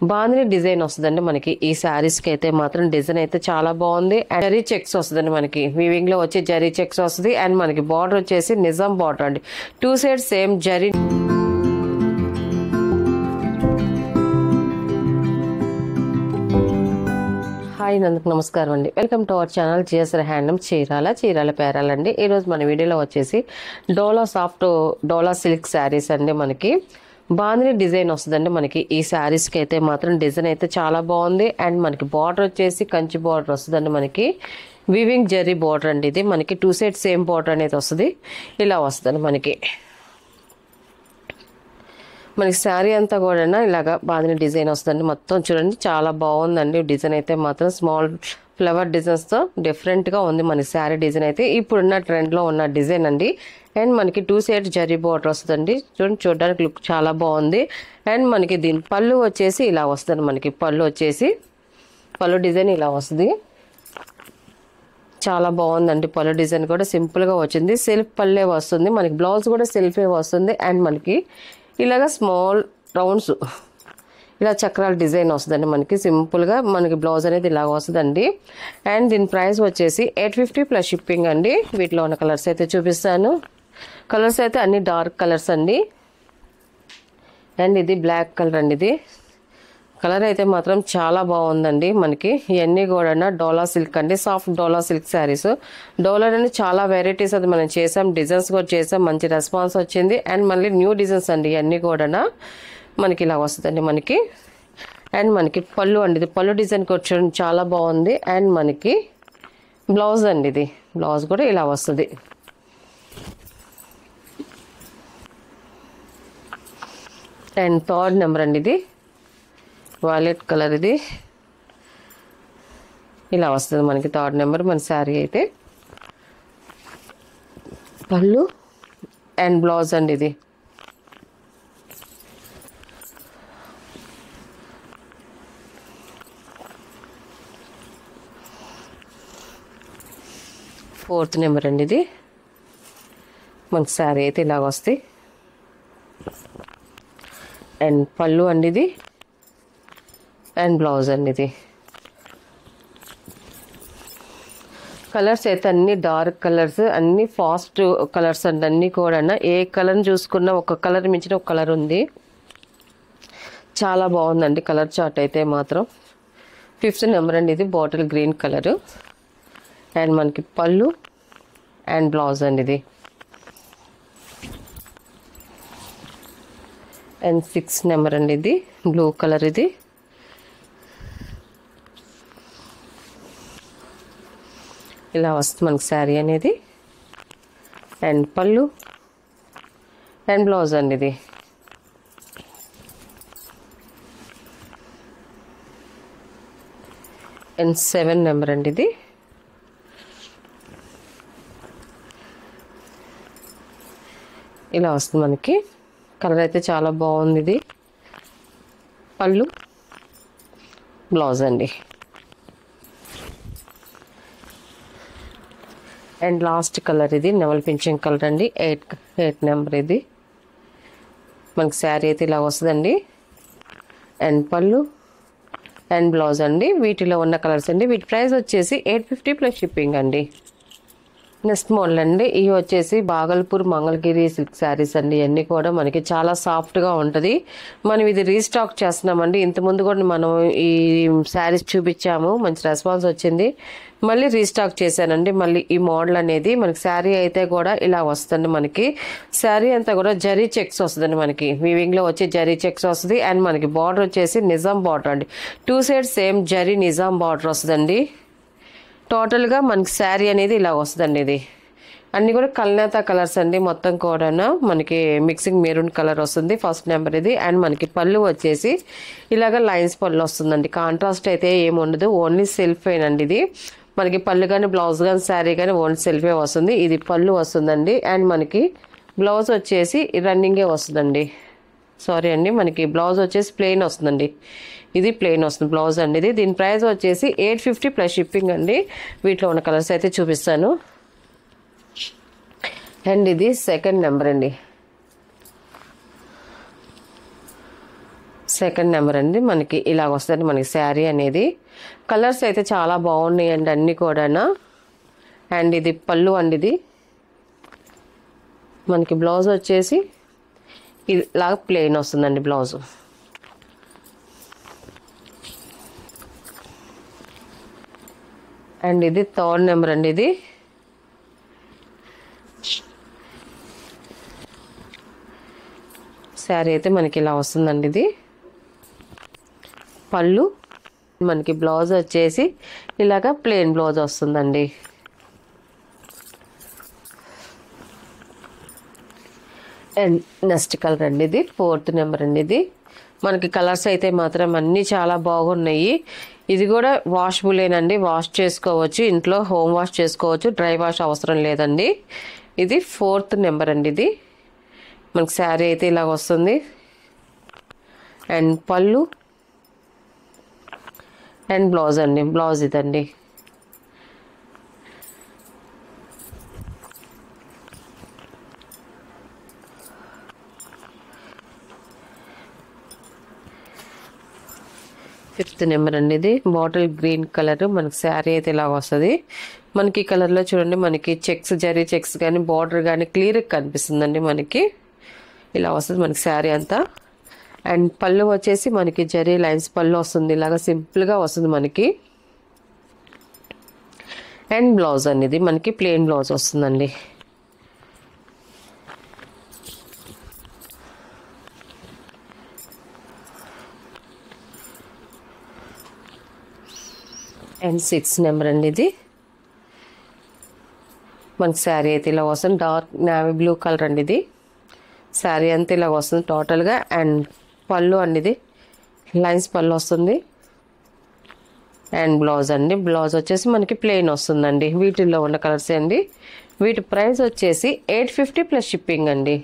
Bandhani design వస్తుందండి మనకి ఈ శారీస్ కి అయితే మాత్రం డిజైన్ అయితే చాలా బాగుంది. అండ్ జరీ చెక్స్ వస్తుందండి మనకి వీవింగ్ లో వచ్చి జరీ చెక్స్ వస్తుంది. అండ్ మనకి బార్డర్ వచ్చేసి నిజాం బార్డర్ అండి, 2 సైడ్ సేమ్ జరీ. హాయ్ నందుకు నమస్కారం అండి, welcome to our channel GSR handloom Chirala పేరాలండి. ఈరోజు మన వీడియోలో వచ్చేసి dola soft dola silk sarees అండి. మనకి బాందిని డిజైన్ వస్తుందండి మనకి ఈ శారీస్కి అయితే మాత్రం డిజైన్ అయితే చాలా బాగుంది. అండ్ మనకి బార్డర్ వచ్చేసి కంచి బార్డర్ వస్తుందండి, మనకి వీవింగ్ జరీ బార్డర్ అండి. ఇది మనకి 2 సైడ్ సేమ్ బార్డర్ అనేది వస్తుంది, ఇలా వస్తుంది మనకి శారీ అంతా కూడా ఇలాగా బాందిని డిజైన్ వస్తుందండి. మొత్తం చూడండి చాలా బాగుందండి డిజైన్ అయితే మాత్రం, స్మాల్ ఫ్లవర్ డిజైన్స్తో డిఫరెంట్గా ఉంది మన శారీ డిజైన్ అయితే. ఇప్పుడున్న ట్రెండ్లో ఉన్న డిజైన్ అండి. అండ్ మనకి 2 సైడ్ జరీ బార్డర్ వస్తుందండి, చూడడానికి లుక్ చాలా బాగుంది. అండ్ మనకి దీని పళ్ళు వచ్చేసి ఇలా వస్తుంది, మనకి పళ్ళు డిజైన్ ఇలా వస్తుంది, చాలా బాగుందండి. పళ్ళు డిజైన్ కూడా సింపుల్గా వచ్చింది, సెల్ఫ్ పళ్ళే వస్తుంది మనకి, బ్లౌజ్ కూడా సెల్ఫే వస్తుంది. అండ్ మనకి ఇలాగా స్మాల్ రౌండ్స్ ఇలా చక్రాల డిజైన్ వస్తుందండి మనకి, సింపుల్గా మనకి బ్లౌజ్ అనేది ఇలాగ వస్తుందండి. అండ్ దీని ప్రైస్ వచ్చేసి 850 ప్లస్ షిప్పింగ్ అండి. వీటిలో ఉన్న కలర్స్ అయితే చూపిస్తాను. కలర్స్ అయితే అన్ని డార్క్ కలర్స్ అండి. అండ్ ఇది బ్లాక్ కలర్ అండి. ఇది కలర్ అయితే మాత్రం చాలా బాగుందండి మనకి. ఇవన్నీ కూడా డోలా సిల్క్ అండి, సాఫ్ట్ డోలా సిల్క్ శారీస్. డోలా అనేది చాలా వెరైటీస్ అది మనం చేసాం, డిజైన్స్ కూడా చేసాం, మంచి రెస్పాన్స్ వచ్చింది. అండ్ మళ్ళీ న్యూ డిజైన్స్ అండి ఇవన్నీ కూడా మనకి ఇలా వస్తుందండి మనకి. అండ్ మనకి పళ్ళు అండి, ఇది పళ్ళు డిజైన్ కూడా చాలా బాగుంది. అండ్ మనకి బ్లౌజ్ అండి, ఇది బ్లౌజ్ కూడా ఇలా వస్తుంది. అండ్ 3rd నెంబర్ అండి, ఇది వాయిలెట్ కలర్, ఇది ఇలా వస్తుంది మనకి 3rd నెంబర్ మన శారీ అయితే. పళ్ళు అండ్ బ్లౌజ్ అండి, ఇది ఫోర్త్ నెంబర్ అండి. ఇది మనకి శారీ అయితే ఇలాగ వస్తాయి. అండ్ పళ్ళు అండి, ఇది అండ్ బ్లౌజ్ అండి. ఇది కలర్స్ అయితే అన్ని డార్క్ కలర్స్, అన్ని ఫాస్ట్ కలర్స్ అండి. అన్ని కూడా ఏ కలర్ని చూసుకున్నా ఒక కలర్ మించిన ఒక కలర్ ఉంది, చాలా బాగుందండి కలర్ చార్ట్ అయితే మాత్రం. 5th నెంబర్ అండి, ఇది బాటిల్ గ్రీన్ కలరు. అండ్ మనకి పళ్ళు అండ్ బ్లౌజ్ అండి, ఇది అండ్ 6th నెంబర్ అండి, ఇది బ్లూ కలర్. ఇది ఇలా వస్తుంది మనకి శారీ అనేది. అండ్ పళ్ళు అండ్ బ్లౌజ్ అండి, ఇది అండ్ 7 నెంబర్ అండి. ఇది ఇలా వస్తుంది మనకి. కలర్ అయితే చాలా బాగుంది. ఇది పళ్ళు బ్లౌజ్ అండి. అండ్ లాస్ట్ కలర్ ఇది నెమల్ పింఛన్ కలర్ అండి, 8 నెంబర్. ఇది మనకి శారీ అయితే ఇలా వస్తుందండి. అండ్ పళ్ళు అండ్ బ్లౌజ్ అండి. వీటిలో ఉన్న కలర్స్ అండి. వీటి ప్రైస్ వచ్చేసి 850 ప్లస్ షిప్పింగ్ అండి. నెక్స్ట్ మోడల్ అండి, ఇవి వచ్చేసి బాగల్పూర్ మంగళగిరి సిల్క్ శారీస్ అండి. ఇవన్నీ కూడా మనకి చాలా సాఫ్ట్గా ఉంటుంది. మనం ఇది రీస్టాక్ చేస్తున్నామండి. ఇంతకుముందు కూడా మనం ఈ శారీస్ చూపించాము, మంచి రెస్పాన్స్ వచ్చింది. మళ్ళీ రీస్టాక్ చేశానండి. మళ్ళీ ఈ మోడల్ అనేది మనకి శారీ అయితే కూడా ఇలా వస్తుంది. మనకి శారీ అంతా కూడా జరీ చెక్స్ వస్తుందండి, మనకి వీవింగ్లో వచ్చి జరీ చెక్స్ వస్తుంది. అండ్ మనకి బార్డర్ వచ్చేసి నిజాం బార్డర్ అండి, 2 side same zari Nizam border వస్తుందండి. టోటల్గా మనకి శారీ అనేది ఇలా వస్తుందండి. ఇది అన్నీ కూడా కల్నేత కలర్స్ అండి. మొత్తం కూడా మనకి మిక్సింగ్ మెరూన్ కలర్ వస్తుంది 1st నెంబర్ ఇది. అండ్ మనకి పళ్ళు వచ్చేసి ఇలాగ లైన్స్ పళ్ళు వస్తుందండి. కాంట్రాస్ట్ అయితే ఏమి ఉండదు, ఓన్లీ సెల్ఫ్ ఏనండి. ఇది మనకి పళ్ళు కానీ బ్లౌజ్ కానీ శారీ కానీ ఓన్లీ సెల్ఫే వస్తుంది. ఇది పళ్ళు వస్తుందండి. అండ్ మనకి బ్లౌజ్ వచ్చేసి రన్నింగే వస్తుందండి. సారీ అండి, మనకి బ్లౌజ్ వచ్చేసి ప్లెయిన్ వస్తుందండి. ఇది ప్లెయిన్ వస్తుంది బ్లౌజ్ అండి. ఇది దీని ప్రైస్ వచ్చేసి 850 ప్లస్ షిప్పింగ్ అండి. వీటిలో ఉన్న కలర్స్ అయితే చూపిస్తాను. అండ్ ఇది 2nd నెంబర్ అండి. సెకండ్ నెంబర్ అండి. మనకి ఇలాగ వస్తుంది మనకి శారీ అనేది. కలర్స్ అయితే చాలా బాగున్నాయండి అన్నీ కూడా. అండ్ ఇది పళ్ళు అండి. ఇది మనకి బ్లౌజ్ వచ్చేసి ఇలాగ ప్లెయిన్ వస్తుందండి బ్లౌజ్. అండ్ ఇది థర్డ్ నెంబర్ అండి. ఇది శారీ అయితే మనకి ఇలా వస్తుందండి. ఇది పళ్ళు, మనకి బ్లౌజ్ వచ్చేసి ఇలాగ ప్లెయిన్ బ్లౌజ్ వస్తుందండి. అండ్ నెక్స్ట్ కలర్ అండి. ఇది ఫోర్త్ నెంబర్ అండి. ఇది మనకి కలర్స్ అయితే మాత్రం అన్నీ చాలా బాగున్నాయి. ఇది కూడా వాషబులేనండి, వాష్ చేసుకోవచ్చు, ఇంట్లో హోమ్ వాష్ చేసుకోవచ్చు, డ్రై వాష్ అవసరం లేదండి. ఇది ఫోర్త్ నెంబర్ అండి. ఇది మనకి శారీ అయితే ఇలాగ వస్తుంది. అండ్ పళ్ళు అండ్ బ్లౌజ్ అండి. బ్లౌజ్ ఇదండి. ఫిఫ్త్ నెంబర్ అండి. ఇది బాటిల్ గ్రీన్ కలర్ మనకి శారీ అయితే ఇలాగ వస్తుంది. మనకి ఈ కలర్లో చూడండి, మనకి చెక్స్, జరీ చెక్స్ కానీ బార్డర్ కానీ క్లియర్గా కనిపిస్తుందండి. మనకి ఇలా వస్తుంది మనకి శారీ అంతా. అండ్ పళ్ళు వచ్చేసి మనకి జరీ లైన్స్ పళ్ళు వస్తుంది, ఇలాగ సింపుల్గా వస్తుంది మనకి. అండ్ బ్లౌజ్ అనేది మనకి ప్లెయిన్ బ్లౌజ్ వస్తుందండి. అండ్ 6 నెంబర్ అండి. ఇది మనకి శారీ అయితే ఇలా వస్తుంది. డార్క్ నేవీ బ్లూ కలర్ అండి. ఇది శారీ అంతా ఇలా వస్తుంది టోటల్గా. అండ్ పళ్ళు అండి. ఇది లైన్స్ పళ్ళు వస్తుంది. అండ్ బ్లౌజ్ అండి. బ్లౌజ్ వచ్చేసి మనకి ప్లెయిన్ వస్తుందండి. వీటిల్లో ఉన్న కలర్స్ అండి. వీటి ప్రైస్ వచ్చేసి 850 ప్లస్ షిప్పింగ్ అండి.